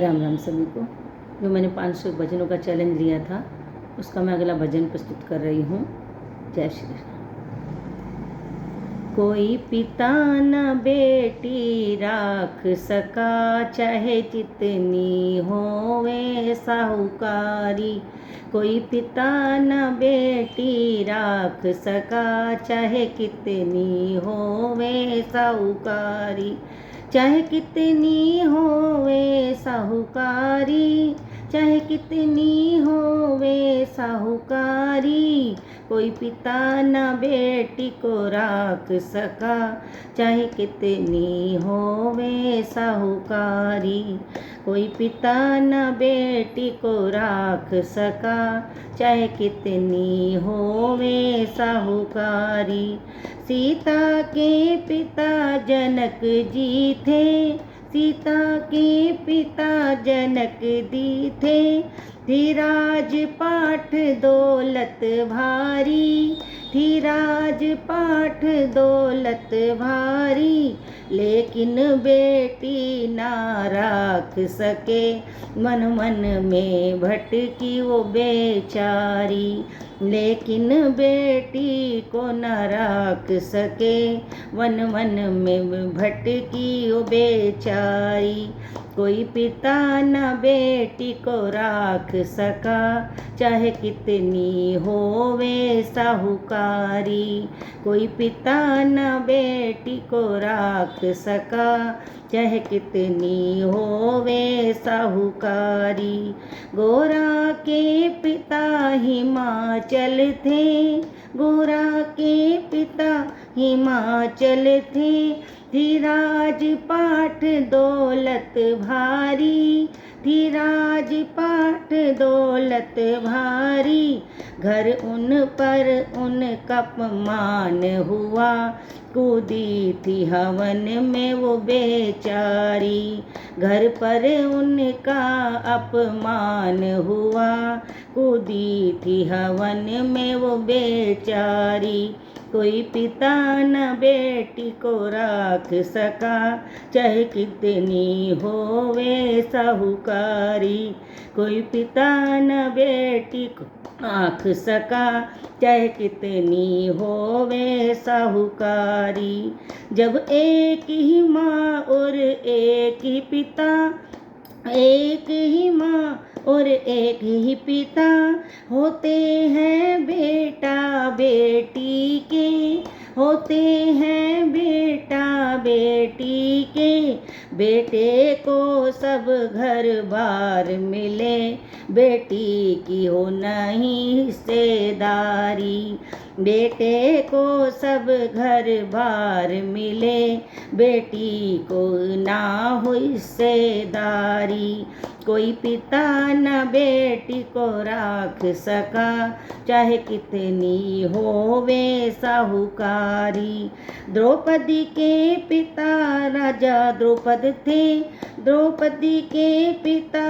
राम राम सभी को। जो मैंने 500 भजनों का चैलेंज लिया था उसका मैं अगला भजन प्रस्तुत कर रही हूँ। जय श्री राम। कोई पिता न बेटी राख सका, चाहे जितनी होवे साहूकारी। कोई पिता न बेटी राख सका, चाहे कितनी होवे साहूकारी। चाहे कितनी होवे साहूकारी, चाहे कितनी होवे साहूकारी। कोई पिता न बेटी को राख सका, चाहे कितनी होवे साहूकारी। कोई पिता न बेटी को राख सका, चाहे कितनी होवे साहूकारी। सीता के पिता जनक जी थे, सीता के पिता जनक जी थे। थी राजपाट दौलत भारी, थी राजपाट दौलत भारी। लेकिन बेटी ना राख सके, मन मन में भटकी वो बेचारी। लेकिन बेटी को न राख सके, वन वन में भटकी वो बेचारी। कोई पिता न बेटी को राख सका, चाहे कितनी होवे साहूकारी। कोई पिता न बेटी को राख सका, चाहे कितनी होवे साहूकारी। गोरा के पिता हिमाचल थे, गोरा के पिता हिमाचल थे। थी राजपाट दौलत भारी, थी राजपाट दौलत भारी। घर उन पर उनका अपमान हुआ, कूदी थी हवन में वो बेचारी। घर पर उनका अपमान हुआ, कूदी थी हवन में वो बेचारी। कोई पिता न बेटी को राख सका, चाहे कितनी होवे साहूकारी। कोई पिता न बेटी को राख सका, चाहे कितनी होवे साहूकारी। जब एक ही माँ और एक ही पिता, एक ही माँ और एक ही पिता होते हैं बेटा बेटी के, होते हैं बेटा बेटी के। बेटे को सब घर बार मिले, बेटी की हो नहीं हिस्सेदारी। बेटे को सब घर बार मिले, बेटी को ना हो हिस्सेदारी। कोई पिता न बेटी को राख सका, चाहे कितनी होवे साहूकारी। द्रौपदी के पिता राजा द्रौपद थे, द्रौपदी के पिता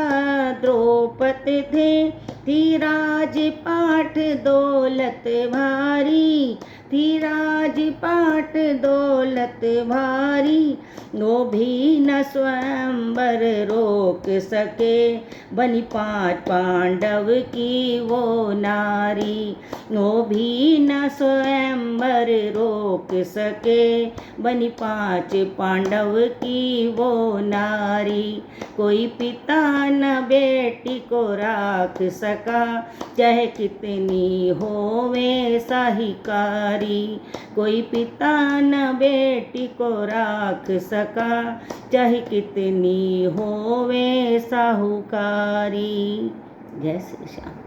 द्रौपद थे। थी राजपाट दौलत भारी, थी राजपाट दौलत भारी। वो भी न स्वयंवर रोक सके, बनी 5 पांडव की वो नारी। वो भी न स्वयंवर रोक सके, बनी 5 पांडव की वो नारी। कोई पिता न बेटी को राख सका, चाहे कितनी होवे साहूकारी। कोई पिता न बेटी को राख सका, चाहे कितनी होवे साहूकारी। जय श्री श्याम।